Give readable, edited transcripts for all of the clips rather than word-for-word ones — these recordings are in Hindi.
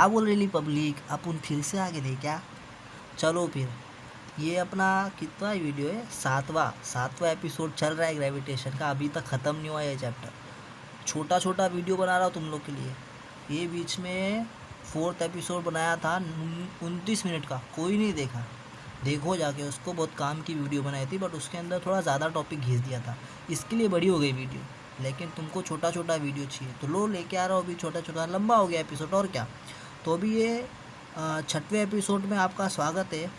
क्या बोल रही पब्लिक, अपन फिर से आगे दे क्या। चलो फिर, ये अपना कितना वीडियो है, सातवां एपिसोड चल रहा है ग्रेविटेशन का। अभी तक ख़त्म नहीं हुआ ये चैप्टर। छोटा छोटा वीडियो बना रहा हूँ तुम लोग के लिए। ये बीच में 4th एपिसोड बनाया था 29 मिनट का, कोई नहीं देखा, देखो जाके उसको। बहुत काम की वीडियो बनाई थी, बट उसके अंदर थोड़ा ज़्यादा टॉपिक घिस दिया था, इसके लिए बड़ी हो गई वीडियो। लेकिन तुमको छोटा छोटा वीडियो चाहिए तो लो, लेके आ रहा हूँ अभी छोटा छोटा। लंबा हो गया एपिसोड और क्या। तो अभी ये 6वें एपिसोड में आपका स्वागत है।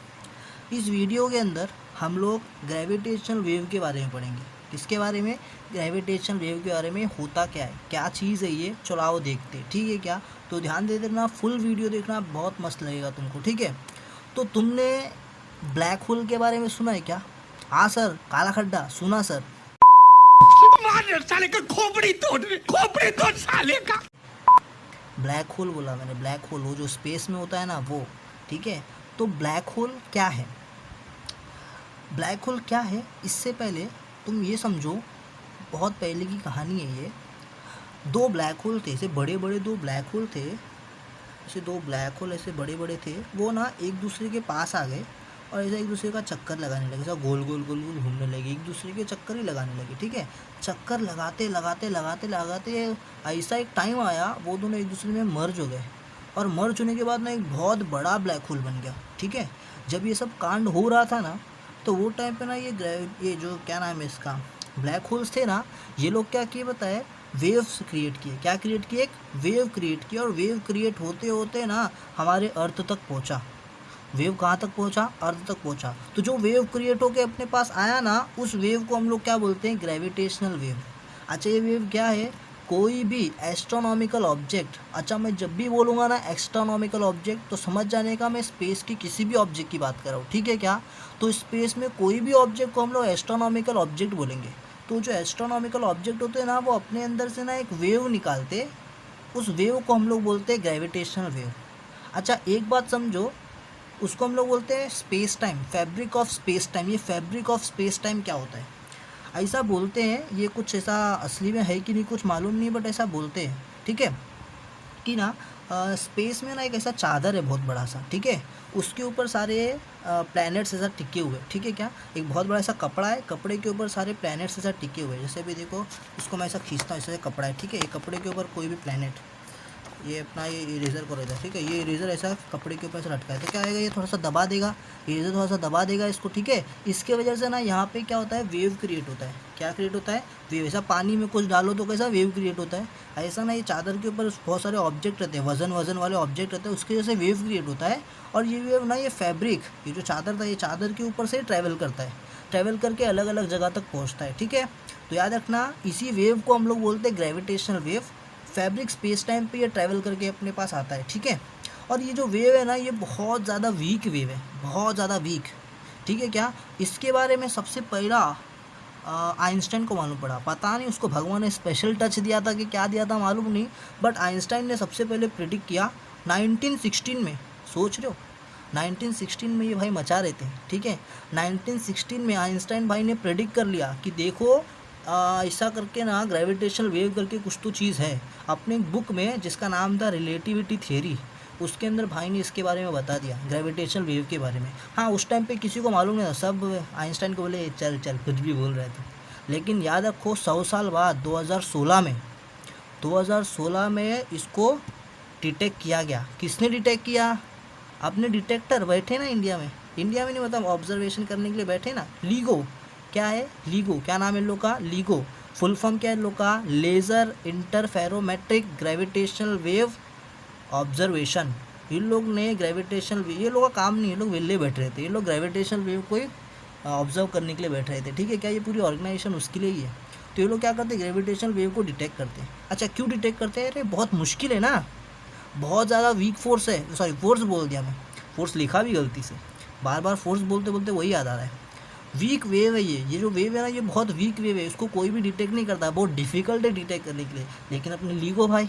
इस वीडियो के अंदर हम लोग ग्रेविटेशनल वेव के बारे में पढ़ेंगे। किसके बारे में? ग्रेविटेशनल वेव के बारे में। होता क्या है, क्या चीज़ है ये, चलो आओ देखते हैं, ठीक है क्या। तो ध्यान दे देना, फुल वीडियो देखना, बहुत मस्त लगेगा तुमको, ठीक है। तो तुमने ब्लैक होल के बारे में सुना है क्या? हाँ सर, काला खड्डा सुना सर। साले का खोपड़ी तोड़ साले का। ब्लैक होल बोला मैंने, ब्लैक होल वो जो स्पेस में होता है ना वो, ठीक है। तो ब्लैक होल क्या है? ब्लैक होल क्या है, इससे पहले तुम ये समझो, बहुत पहले की कहानी है ये। दो ब्लैक होल थे, ऐसे बड़े बड़े दो ब्लैक होल थे, ऐसे दो ब्लैक होल ऐसे बड़े बड़े थे। वो ना एक दूसरे के पास आ गए और ऐसा एक दूसरे का चक्कर लगाने लगे, ऐसा गोल गोल गोल गोल घूमने लगे, एक दूसरे के चक्कर ही लगाने लगे, ठीक है। चक्कर लगाते लगाते लगाते लगाते ऐसा एक टाइम आया, वो दोनों एक दूसरे में मर्ज हो गए। और मर्ज होने के बाद ना एक बहुत बड़ा ब्लैक होल बन गया, ठीक है। जब ये सब कांड हो रहा था ना, तो वो टाइम पे ना ये जो क्या नाम है इसका, ब्लैक होल्स थे ना, ये लोग क्या किए बताए, वेव्स क्रिएट किए। क्या क्रिएट किए? एक वेव क्रिएट किया। और वेव क्रिएट होते होते ना हमारे अर्थ तक पहुंचा। वेव कहाँ तक पहुंचा? अर्थ तक पहुंचा। तो जो वेव क्रिएट होके अपने पास आया ना, उस वेव को हम लोग क्या बोलते हैं? Gravitational wave. अच्छा, ये वेव क्या है? कोई भी एस्ट्रोनॉमिकल ऑब्जेक्ट। अच्छा, मैं जब भी बोलूँगा ना एस्ट्रोनॉमिकल ऑब्जेक्ट, तो समझ जाने का मैं स्पेस की किसी भी ऑब्जेक्ट की बात कर रहा हूँ, ठीक है क्या। तो स्पेस में कोई भी ऑब्जेक्ट को हम लोग एस्ट्रोनॉमिकल ऑब्जेक्ट बोलेंगे। तो जो एस्ट्रोनॉमिकल ऑब्जेक्ट होते हैं ना, वो अपने अंदर से ना एक वेव निकालते, उस वेव को हम लोग बोलते हैं ग्रेविटेशनल वेव। अच्छा, एक बात समझो, उसको हम लोग बोलते हैं space time, fabric of space time. ये फैब्रिक ऑफ स्पेस टाइम क्या होता है, ऐसा बोलते हैं। ये कुछ ऐसा असली में है कि नहीं कुछ मालूम नहीं, बट ऐसा बोलते हैं, ठीक है, कि ना स्पेस में ना एक ऐसा चादर है बहुत बड़ा सा, ठीक है। उसके ऊपर सारे प्लैनेट्स ऐसा टिके हुए, ठीक है क्या। एक बहुत बड़ा ऐसा कपड़ा है, कपड़े के ऊपर सारे प्लैनेट्स ऐसा टिके हुए। जैसे भी देखो, इसको मैं ऐसा खींचता हूँ, ऐसा कपड़ा है, ठीक है। ये कपड़े के ऊपर कोई भी प्लैनेट, ये अपना ये इरेज़र को रहता है, ठीक है। ये इरेज़र ऐसा कपड़े के ऊपर से लटका है, तो क्या आएगा, ये थोड़ा सा दबा देगा, इरेज़र थोड़ा सा दबा देगा इसको, ठीक है। इसके वजह से ना यहाँ पे क्या होता है, वेव क्रिएट होता है। क्या क्रिएट होता है? वेव। ऐसा पानी में कुछ डालो तो कैसा वेव क्रिएट होता है, ऐसा ना ये चादर के ऊपर बहुत सारे ऑब्जेक्ट रहते हैं, वजन वाले ऑब्जेक्ट रहते हैं, उसकी वजह से वेव क्रिएट होता है। और ये वेव ना, ये फैब्रिक, ये जो चादर था, ये चादर के ऊपर से ट्रैवल करता है, ट्रैवल करके अलग अलग जगह तक पहुँचता है, ठीक है। तो याद रखना, इसी वेव को हम लोग बोलते हैं gravitational wave. Fabric space time पे ये ट्रैवल करके अपने पास आता है, ठीक है। और ये जो वेव है ना, ये बहुत ज़्यादा वीक वेव है, बहुत ज़्यादा वीक, ठीक है क्या। इसके बारे में सबसे पहला आइंस्टाइन को मालूम पड़ा। पता नहीं उसको भगवान ने स्पेशल टच दिया था कि क्या दिया था, मालूम नहीं, बट आइंस्टाइन ने सबसे पहले प्रिडिक्ट किया 1916 में। सोच रहे हो, 1916 में ये भाई मचा रहे थे, ठीक है। 1916 में आइंस्टाइन भाई ने प्रेडिक्ट कर लिया कि देखो ऐसा करके ना ग्रेविटेशनल वेव करके कुछ तो चीज़ है। अपने बुक में जिसका नाम था रिलेटिविटी थियरी, उसके अंदर भाई ने इसके बारे में बता दिया, ग्रेविटेशनल वेव के बारे में। हाँ, उस टाइम पे किसी को मालूम नहीं था, सब आइंस्टाइन को बोले चल चल कुछ भी बोल रहे थे। लेकिन याद रखो, 100 साल बाद 2016 में इसको डिटेक्ट किया गया। किसने डिटेक्ट किया? अपने डिटेक्टर बैठे ना इंडिया में नहीं, मतलब ऑब्जर्वेशन करने के लिए बैठे ना, लीगो। क्या है लीगो? क्या नाम है इन लोग का? लीगो। फुल फॉर्म क्या है इन लोग का? Laser interferometric gravitational wave observation. इन लोग ने ग्रेविटेशनल, ये लोग का काम नहीं, ये लोग वेले बैठ रहे थे, ये लोग ग्रेविटेशनल वेव को ऑब्जर्व करने के लिए बैठ रहे थे, ठीक है क्या। ये पूरी ऑर्गेनाइजेशन उसके लिए ही है। तो ये लोग क्या करते हैं, ग्रेविटेशनल वेव को डिटेक्ट करते हैं। अच्छा, क्यों डिटेक्ट करते हैं? अरे बहुत मुश्किल है ना, बहुत ज़्यादा वीक फोर्स है, सॉरी फोर्स बोल दिया मैं, फोर्स लिखा भी गलती से, बार बार फोर्स बोलते बोलते वही याद आ रहा है। वीक वेव है ये जो वेव है ना, ये बहुत वीक वेव है, इसको कोई भी डिटेक्ट नहीं करता, बहुत डिफिकल्ट है डिटेक्ट करने के लिए। लेकिन अपने लीगो भाई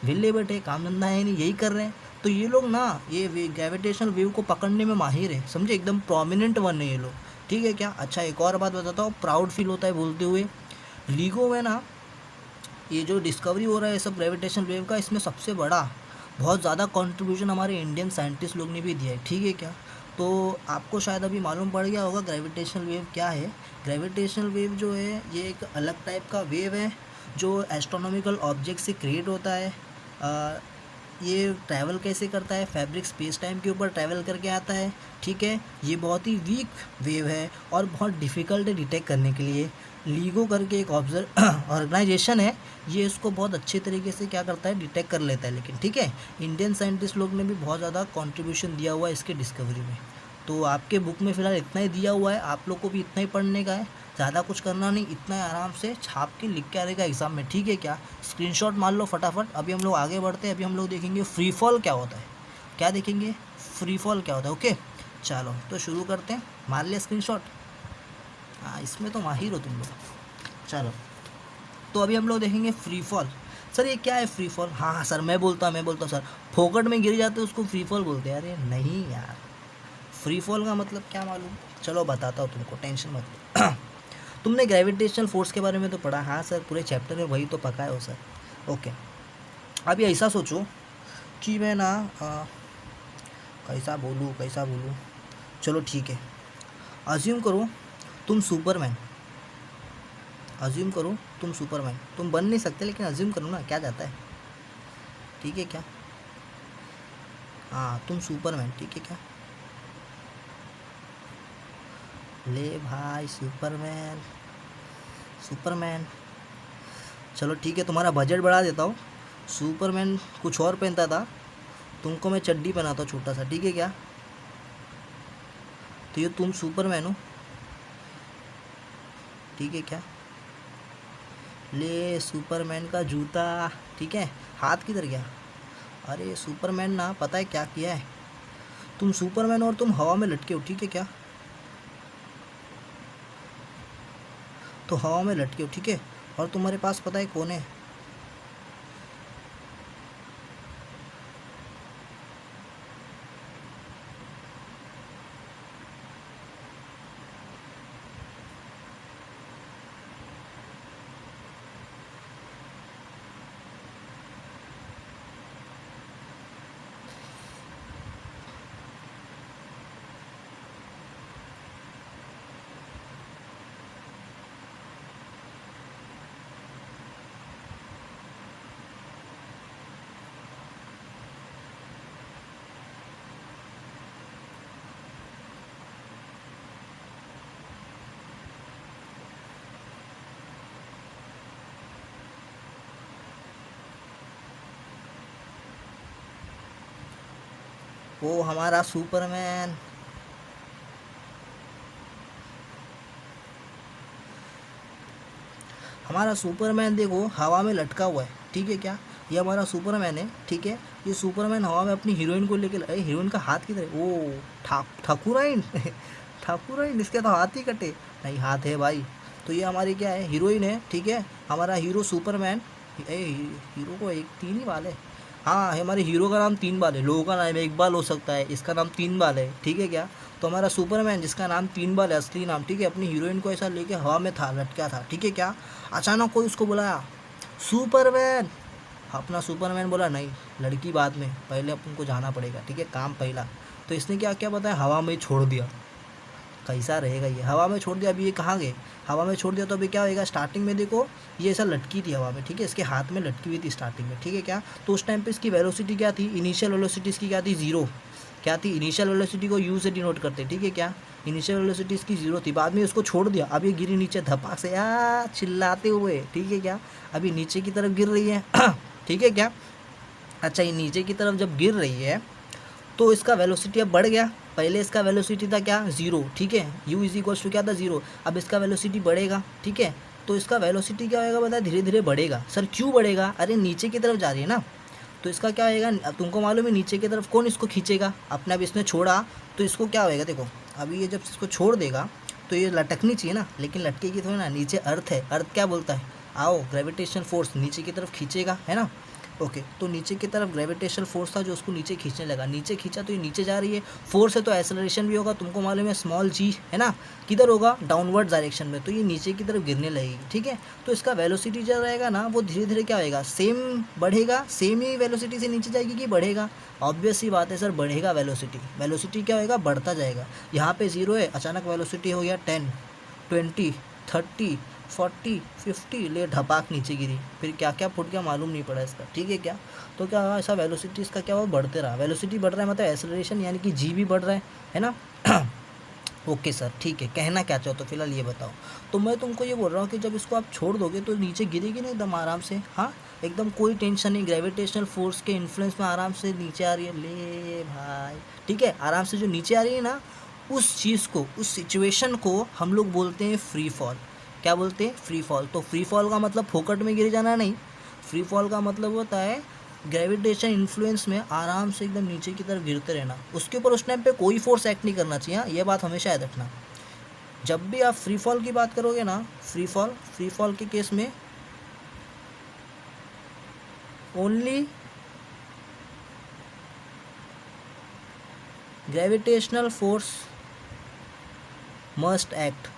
विले बैठे, काम धंधा है नहीं, यही कर रहे हैं। तो ये लोग ना, ये ग्रेविटेशनल वेव को पकड़ने में माहिर है, समझे, एकदम प्रोमिनेंट वन है ये लोग, ठीक है क्या। अच्छा, एक और बात बताता हूँ, प्राउड फील होता है बोलते हुए। लीगो में ना, ये जो डिस्कवरी हो रहा है सब ग्रेविटेशनल वेव का, इसमें सबसे बड़ा बहुत ज़्यादा कंट्रीब्यूशन हमारे इंडियन साइंटिस्ट लोग ने भी दिया है, ठीक है क्या। तो आपको शायद अभी मालूम पड़ गया होगा ग्रेविटेशनल वेव क्या है। ग्रेविटेशनल वेव जो है ये एक अलग टाइप का वेव है जो एस्ट्रोनॉमिकल ऑब्जेक्ट से क्रिएट होता है। ये ट्रैवल कैसे करता है, फैब्रिक स्पेस टाइम के ऊपर ट्रैवल करके आता है, ठीक है। ये बहुत ही वीक वेव है और बहुत डिफ़िकल्ट है डिटेक्ट करने के लिए। लीगो करके एक ऑर्गेनाइजेशन है, ये इसको बहुत अच्छे तरीके से क्या करता है, डिटेक्ट कर लेता है। लेकिन ठीक है, इंडियन साइंटिस्ट लोग ने भी बहुत ज़्यादा कंट्रीब्यूशन दिया हुआ है इसके डिस्कवरी में। तो आपके बुक में फ़िलहाल इतना ही दिया हुआ है, आप लोग को भी इतना ही पढ़ने का है, ज़्यादा कुछ करना नहीं, इतना ही आराम से छाप के लिख के आने का एग्ज़ाम में, ठीक है क्या। स्क्रीनशॉट मार लो फटाफट। अभी हम लोग आगे बढ़ते हैं, अभी हम लोग देखेंगे फ्री फॉल क्या होता है। क्या देखेंगे, फ्री फॉल क्या होता है। ओके चलो तो शुरू करते हैं। मार लिया स्क्रीनशॉट, हाँ इसमें तो माहिर हो तुम लोग। चलो तो अभी हम लोग देखेंगे फ्री फॉल। सर ये क्या है फ्री फॉल। हाँ हाँ सर मैं बोलता हूँ सर, फोकट में गिर जाते उसको फ्री फॉल बोलते हैं। अरे नहीं यार, फ्री फॉल का मतलब क्या मालूम, चलो बताता हूँ तुमको, टेंशन मत लो। तुमने ग्रेविटेशनल फोर्स के बारे में तो पढ़ा। हाँ सर पूरे चैप्टर में वही तो पका है हो सर। ओके अभी ऐसा सोचो कि मैं ना कैसा बोलूँ, चलो ठीक है। अज्यूम करो तुम सुपरमैन, तुम बन नहीं सकते लेकिन अज्यूम करो ना, क्या जाता है, ठीक है क्या। हाँ तुम सुपरमैन, ठीक है क्या। ले भाई सुपरमैन, चलो ठीक है तुम्हारा बजट बढ़ा देता हूँ। सुपरमैन कुछ और पहनता था, तुमको मैं चड्डी पहनाता हूँ छोटा सा, ठीक है क्या। तो ये तुम सुपरमैन हो, ठीक है क्या। ले सुपरमैन का जूता, ठीक है, हाथ किधर गया। अरे सुपरमैन ना पता है क्या किया है, तुम सुपरमैन और तुम हवा में लटके हो, ठीक है क्या। तो हवा में लटके हो, ठीक है, और तुम्हारे पास पता है कौन है। वो हमारा सुपरमैन। हमारा सुपरमैन देखो हवा में लटका हुआ है, ठीक है क्या। ये हमारा सुपरमैन है, ठीक है। ये सुपरमैन हवा में अपनी हीरोइन को लेके, अरे हीरोइन का हाथ किधर है, ओ ठाकुराइन। ठाकुराइन, इसके तो हाथ ही कटे नहीं, हाथ है भाई। तो ये हमारी क्या है, हीरोइन है, ठीक है। हमारा हीरो सुपरमैन, हीरो को एक तीन ही बाल है। हाँ हमारे हीरो का नाम तीन बाल है, लोगों का नाम एक बाल हो सकता है, इसका नाम तीन बाल है, ठीक है क्या। तो हमारा सुपरमैन जिसका नाम तीन बाल है, असली नाम, ठीक है, अपनी हीरोइन को ऐसा लेके हवा में था, लटका था, ठीक है क्या। अचानक कोई उसको बुलाया सुपरमैन, अपना सुपरमैन बोला नहीं लड़की बाद में, पहले अपन को जाना पड़ेगा, ठीक है, काम पहला। तो इसने क्या क्या बताया, हवा में छोड़ दिया। कैसा रहेगा ये, हवा में छोड़ दिया। अभी ये कहाँ गए, हवा में छोड़ दिया तो अभी क्या होएगा, स्टार्टिंग में देखो ये ऐसा लटकी थी हवा में, ठीक है, इसके हाथ में लटकी हुई थी स्टार्टिंग में, ठीक है क्या। तो उस टाइम पे इसकी वेलोसिटी क्या थी, इनिशियल वेलोसिटी इसकी क्या थी, जीरो। क्या थी, इनिशियल वेलोसिटी को यू से डिनोट करते, ठीक है क्या। इनिशियल वेलोसिटी इसकी जीरो थी, बाद में इसको छोड़ दिया, अब ये गिरी नीचे धपाक से चिल्लाते हुए, ठीक है क्या। अभी नीचे की तरफ गिर रही है, ठीक है क्या। अच्छा ये नीचे की तरफ जब गिर रही है तो इसका वेलोसिटी अब बढ़ गया। पहले इसका वेलोसिटी था क्या, ज़ीरो, ठीक है, u इज इक्वल्स टू क्या था, ज़ीरो। अब इसका वेलोसिटी बढ़ेगा, ठीक है। तो इसका वेलोसिटी क्या होएगा बताया, धीरे धीरे बढ़ेगा। सर क्यों बढ़ेगा, अरे नीचे की तरफ जा रही है ना, तो इसका क्या होएगा, अब तुमको मालूम है नीचे की तरफ कौन इसको खींचेगा, अपने अब इसने छोड़ा तो इसको क्या होएगा, देखो अभी ये जब इसको छोड़ देगा तो ये लटकनी चाहिए ना, लेकिन लटकेगी थोड़ी ना, नीचे अर्थ है, अर्थ क्या बोलता है, आओ ग्रेविटेशन फोर्स नीचे की तरफ खींचेगा, है ना। ओके, तो नीचे की तरफ ग्रेविटेशनल फोर्स था जो उसको नीचे खींचने लगा, नीचे खींचा तो ये नीचे जा रही है, फोर्स है तो एक्सेलरेशन भी होगा, तुमको मालूम है स्मॉल जी है ना, किधर होगा, डाउनवर्ड डायरेक्शन में, तो ये नीचे की तरफ गिरने लगेगी, ठीक है। तो इसका वेलोसिटी जो रहेगा ना वो धीरे धीरे क्या होएगा, सेम बढ़ेगा, सेम ही वेलोसिटी से नीचे जाएगी कि बढ़ेगा, ऑब्वियस सी बात है सर, बढ़ेगा वेलोसिटी, वेलोसिटी क्या होएगा, बढ़ता जाएगा। यहाँ पे 0 है, अचानक वेलोसिटी हो गया 10, 20, 30, 40, 50, ले ढपाक नीचे गिरी, फिर क्या क्या फुट गया मालूम नहीं पड़ा इसका, ठीक है क्या। तो क्या हुआ, ऐसा वेलोसिटी इसका क्या हुआ, बढ़ते रहा, वेलोसिटी बढ़ रहा है मतलब एक्सेलरेशन यानी कि जी भी बढ़ रहा है ना। ओके सर, ठीक है, कहना क्या चाहो तो फिलहाल ये बताओ। तो मैं तुमको ये बोल रहा हूँ कि जब इसको आप छोड़ दोगे तो नीचे गिरेगी ना एकदम आराम से, हाँ एकदम कोई टेंशन नहीं, ग्रेविटेशनल फोर्स के इन्फ्लुएंस में आराम से नीचे आ रही है, ले भाई, ठीक है, आराम से जो नीचे आ रही है ना, उस चीज़ को, उस सिचुएशन को हम लोग बोलते हैं फ्री फॉल। क्या बोलते हैं, फ्री फॉल। तो फ्री फॉल का मतलब फोकट में गिर जाना नहीं, फ्री फॉल का मतलब होता है ग्रेविटेशन इन्फ्लुएंस में आराम से एकदम नीचे की तरफ गिरते रहना, उसके ऊपर उस टाइम पे कोई फोर्स एक्ट नहीं करना चाहिए, हाँ ये बात हमेशा याद रखना। जब भी आप फ्री फॉल की बात करोगे ना, फ्री फॉल के केस में only gravitational force must act,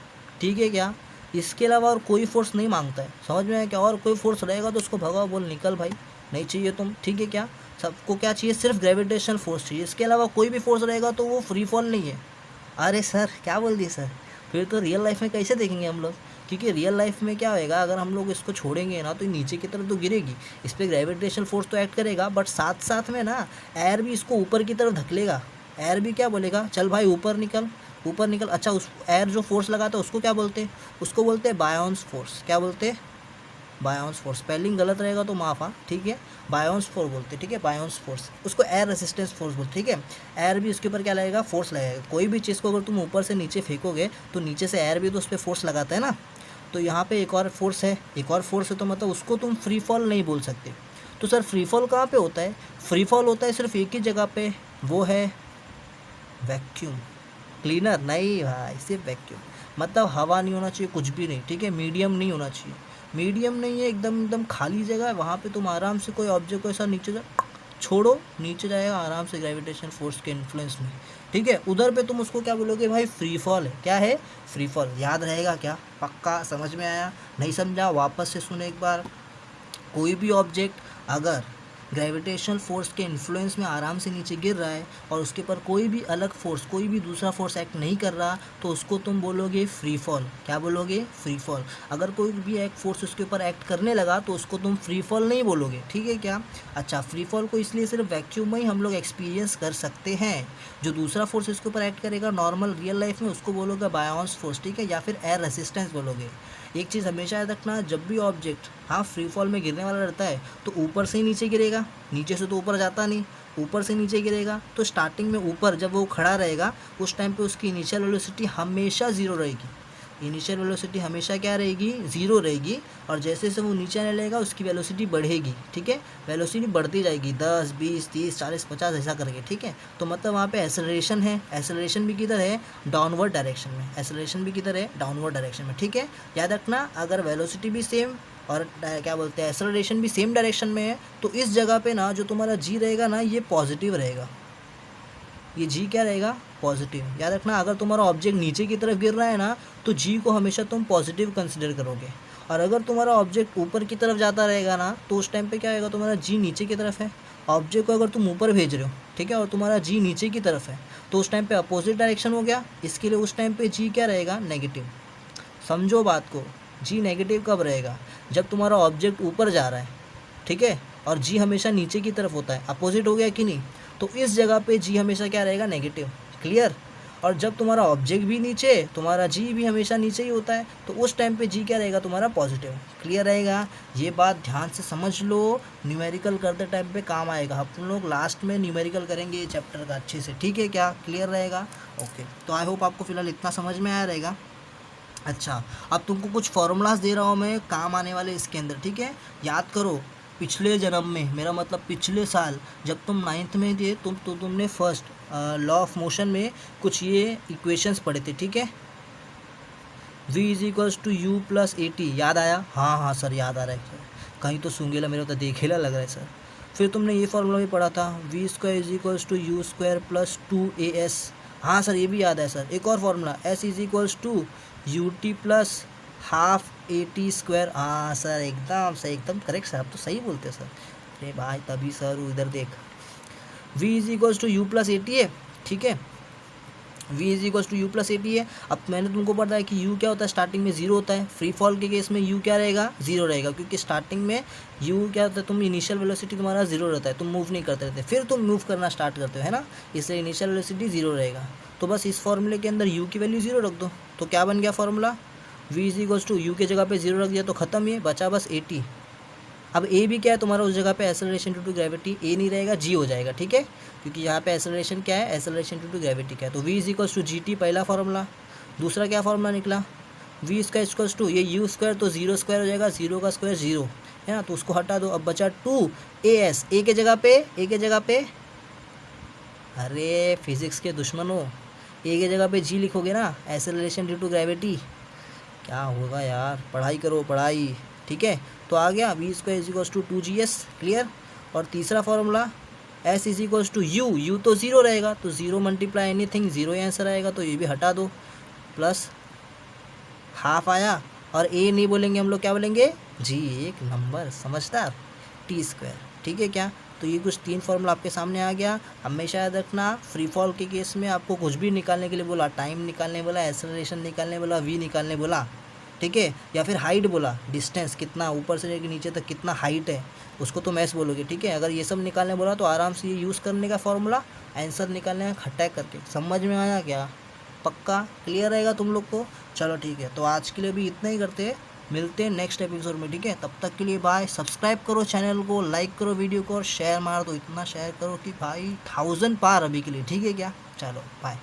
ठीक है क्या, इसके अलावा और कोई फोर्स नहीं मांगता है, समझ में आया क्या। और कोई फोर्स रहेगा तो उसको भगाओ, बोल निकल भाई, नहीं चाहिए तुम, ठीक है क्या। सबको क्या चाहिए, सिर्फ ग्रेविटेशनल फोर्स चाहिए, इसके अलावा कोई भी फोर्स रहेगा तो वो फ्री फॉल नहीं है। अरे सर क्या बोल दिए सर, फिर तो रियल लाइफ में कैसे देखेंगे हम लोग, क्योंकि रियल लाइफ में क्या होएगा, अगर हम लोग इसको छोड़ेंगे ना तो ये नीचे की तरफ तो गिरेगी, इस पर ग्रेविटेशनल फोर्स तो एक्ट करेगा, बट साथ साथ में ना एयर भी इसको ऊपर की तरफ धकेलेगा, एयर भी क्या बोलेगा, चल भाई ऊपर निकल, ऊपर निकल। अच्छा, उस एयर जो फोर्स लगाता है उसको क्या बोलते हैं, उसको बोलते हैं बायोन्स फोर्स। क्या बोलते हैं, बायोन्स फोर्स, स्पेलिंग गलत रहेगा तो माफ़, हाँ ठीक है, बायोन्स फोर्स बोलते हैं, ठीक है, बायोन्स फोर्स, उसको एयर रेसिस्टेंस फोर्स बोलते हैं, ठीक है। एयर भी उसके ऊपर क्या लगेगा, फोर्स लगेगा, कोई भी चीज़ को अगर तुम ऊपर से नीचे फेंकोगे तो नीचे से एयर भी तो उस पर फोर्स लगाता है ना। तो यहाँ पे एक और फोर्स है, एक और फोर्स है, तो मतलब उसको तुम फ्री फॉल नहीं बोल सकते। तो सर फ्री फॉल कहाँ पे होता है, फ्री फॉल होता है सिर्फ एक ही जगह पे, वो है वैक्यूम क्लीनर। नहीं भाई, सिर्फ वैक्यूम, मतलब हवा नहीं होना चाहिए, कुछ भी नहीं, ठीक है, मीडियम नहीं होना चाहिए, मीडियम नहीं है, एकदम एकदम खाली जगह है, वहाँ पे तुम आराम से कोई ऑब्जेक्ट को ऐसा नीचे जा छोड़ो, नीचे जाएगा आराम से ग्रेविटेशन फोर्स के इन्फ्लुएंस में, ठीक है। उधर पे तुम उसको क्या बोलोगे भाई, फ्री फॉल है। क्या है, फ्री फॉल। याद रहेगा क्या, पक्का समझ में आया, नहीं समझा वापस से सुनो एक बार। कोई भी ऑब्जेक्ट अगर ग्रेविटेशनल फोर्स के इन्फ्लुएंस में आराम से नीचे गिर रहा है और उसके ऊपर कोई भी अलग फोर्स, कोई भी दूसरा फोर्स एक्ट नहीं कर रहा, तो उसको तुम बोलोगे फ्री फॉल। क्या बोलोगे, फ्री फॉल। अगर कोई भी एक फोर्स उसके ऊपर एक्ट करने लगा तो उसको तुम फ्री फॉल नहीं बोलोगे, ठीक है क्या। अच्छा, फ्री फॉल को इसलिए सिर्फ वैक्यूम में ही हम लोग एक्सपीरियंस कर सकते हैं, जो दूसरा फोर्स इसके ऊपर एक्ट करेगा नॉर्मल रियल लाइफ में उसको बोलोगे बायोन्स फोर्स, ठीक है, या फिर एयर रेसिस्टेंस बोलोगे। एक चीज़ हमेशा याद रखना, जब भी ऑब्जेक्ट हाँ फ्री फॉल में गिरने वाला रहता है तो ऊपर से ही नीचे गिरेगा, नीचे से तो ऊपर जाता नहीं, ऊपर से नीचे गिरेगा। तो स्टार्टिंग में ऊपर जब वो खड़ा रहेगा उस टाइम पे उसकी इनिशियल वेलोसिटी हमेशा ज़ीरो रहेगी, इनिशियल वेलोसिटी हमेशा क्या रहेगी, ज़ीरो रहेगी। और जैसे जैसे वो नीचे आने लगेगा उसकी वेलोसिटी बढ़ेगी, ठीक है, वेलोसिटी बढ़ती जाएगी 10, 20, 30, 40, 50 ऐसा करके, ठीक है। तो मतलब वहाँ पे एक्सेलरेशन है, एक्सेलरेशन भी किधर है, डाउनवर्ड डायरेक्शन में, एक्सेलरेशन भी किधर है, डाउनवर्ड डायरेक्शन में, ठीक है। याद रखना, अगर वेलोसिटी भी सेम और क्या बोलते हैं एक्सेलरेशन भी सेम डायरेक्शन में है तो इस जगह पे ना जो तुम्हारा जी रहेगा ना ये पॉजिटिव रहेगा, ये जी क्या रहेगा, पॉजिटिव। याद रखना, अगर तुम्हारा ऑब्जेक्ट नीचे की तरफ गिर रहा है ना तो जी को हमेशा तुम पॉजिटिव कंसिडर करोगे, और अगर तुम्हारा ऑब्जेक्ट ऊपर की तरफ जाता रहेगा ना तो उस टाइम पे क्या होगा, तुम्हारा जी नीचे की तरफ है, ऑब्जेक्ट को अगर तुम ऊपर भेज रहे हो, ठीक है, और तुम्हारा जी नीचे की तरफ है तो उस टाइम पे अपोजिट डायरेक्शन हो गया, इसके लिए उस टाइम पे जी क्या रहेगा, नेगेटिव। समझो बात को, जी नेगेटिव कब रहेगा, जब तुम्हारा ऑब्जेक्ट ऊपर जा रहा है, ठीक है, और जी हमेशा नीचे की तरफ होता है, अपोजिट हो गया कि नहीं, तो इस जगह पे जी हमेशा क्या रहेगा, नेगेटिव, क्लियर। और जब तुम्हारा ऑब्जेक्ट भी नीचे, तुम्हारा जी भी हमेशा नीचे ही होता है, तो उस टाइम पे जी क्या रहेगा, तुम्हारा पॉजिटिव, क्लियर रहेगा। ये बात ध्यान से समझ लो, न्यूमेरिकल करते टाइम पे काम आएगा, हम लोग लास्ट में न्यूमेरिकल करेंगे ये चैप्टर का अच्छे से, ठीक है क्या, क्लियर रहेगा। ओके, तो आई होप आपको फिलहाल इतना समझ में आया रहेगा। अच्छा, अब तुमको कुछ फार्मूलाज दे रहा हूँ मैं काम आने वाले इसके अंदर, ठीक है। याद करो, पिछले जन्म में, मेरा मतलब पिछले साल जब तुम 9th में थे तुमने फर्स्ट लॉ ऑफ मोशन में कुछ ये इक्वेशंस पढ़े थे, ठीक है। v = u + at, याद आया, हाँ हाँ सर याद आ रहा है सर, कहीं तो सूंघेला मेरे तो देखेला लग रहा है सर। फिर तुमने ये फार्मूला भी पढ़ा था, v square is equals to u square plus 2AS। हाँ सर, ये भी याद है सर। एक और formula, s is equals to UT plus half AT square. हाँ सर, एकदम सही, एकदम करेक्ट सर, आप तो सही बोलते हैं सर। अरे भाई तभी सर, इधर देख, v is equals to u plus AT है, ठीक है, v is equals to u plus AT है। अब मैंने तुमको पता है कि u क्या होता है, स्टार्टिंग में 0 होता है। फ्री फॉल के केस में u क्या रहेगा, 0 रहेगा, क्योंकि स्टार्टिंग में u क्या होता है, तुम इनिशियल वेलोसिटी तुम्हारा 0 रहता है, तुम मूव नहीं करते रहते, फिर तुम मूव करना स्टार्ट करते हो, है ना, इसलिए इनिशियल वेलोसिटी 0 रहेगा। तो बस इस फॉर्मूले के अंदर u की वैल्यू 0 रख दो, तो क्या बन गया formula, v is equals to u के जगह पे 0 रख दिया तो ख़त्म, ये बचा बस AT। अब ए भी क्या है तुम्हारा, उस जगह पे एक्सेलरेशन ड्यू टू ग्रेविटी, ए नहीं रहेगा, जी हो जाएगा, ठीक है, क्योंकि यहाँ पे एक्सेलरेशन क्या है, एक्सेलरेशन ड्यू टू ग्रेविटी क्या है। तो v is equals to GT पहला फार्मूला। दूसरा क्या फार्मूला निकला, v स्क्वायर इक्वल्स टू, ये u स्क्वायर तो 0 स्क्वायर हो जाएगा, 0 का स्क्वायर 0 है ना, तो उसको हटा दो। अब बचा 2AS, ए के जगह पे, अरे फिजिक्स के दुश्मनों, ए के जगह पे g लिखोगे ना, एक्सेलरेशन ड्यू टू ग्रेविटी। क्या होगा यार, पढ़ाई करो पढ़ाई, ठीक है। तो आ गया v square is equals to 2GS, clear. और तीसरा formula, s is equals to u तो 0 रहेगा, तो 0 मल्टीप्लाई एनीथिंग, 0 ही आंसर आएगा, तो ये भी हटा दो, प्लस हाफ आया, और a नहीं बोलेंगे हम लोग, क्या बोलेंगे, g, एक नंबर, समझदार, t स्क्वायर, ठीक है क्या। तो ये कुछ 3 फार्मूला आपके सामने आ गया। हमेशा याद रखना, फ्री फॉल के केस में आपको कुछ भी निकालने के लिए बोला, टाइम निकालने बोला, एक्सेलरेशन निकालने बोला, v निकालने बोला, ठीक है, या फिर हाइट बोला, डिस्टेंस कितना ऊपर से लेकर नीचे तक कितना हाइट है, उसको तो मैथ्स बोलोगे, ठीक है। अगर ये सब निकालने बोला तो आराम से ये यूज़ करने का फॉर्मूला, आंसर निकालने का खट्टा करके। समझ में आया क्या, पक्का क्लियर रहेगा तुम लोग को। चलो ठीक है, तो आज के लिए भी इतना ही करते हैं, मिलते हैं नेक्स्ट एपिसोड में, ठीक है। तब तक के लिए बाय। सब्सक्राइब करो चैनल को, लाइक करो वीडियो को, और शेयर मार दो, इतना शेयर करो कि भाई 1000 पार अभी के लिए, ठीक है क्या। चलो बाय।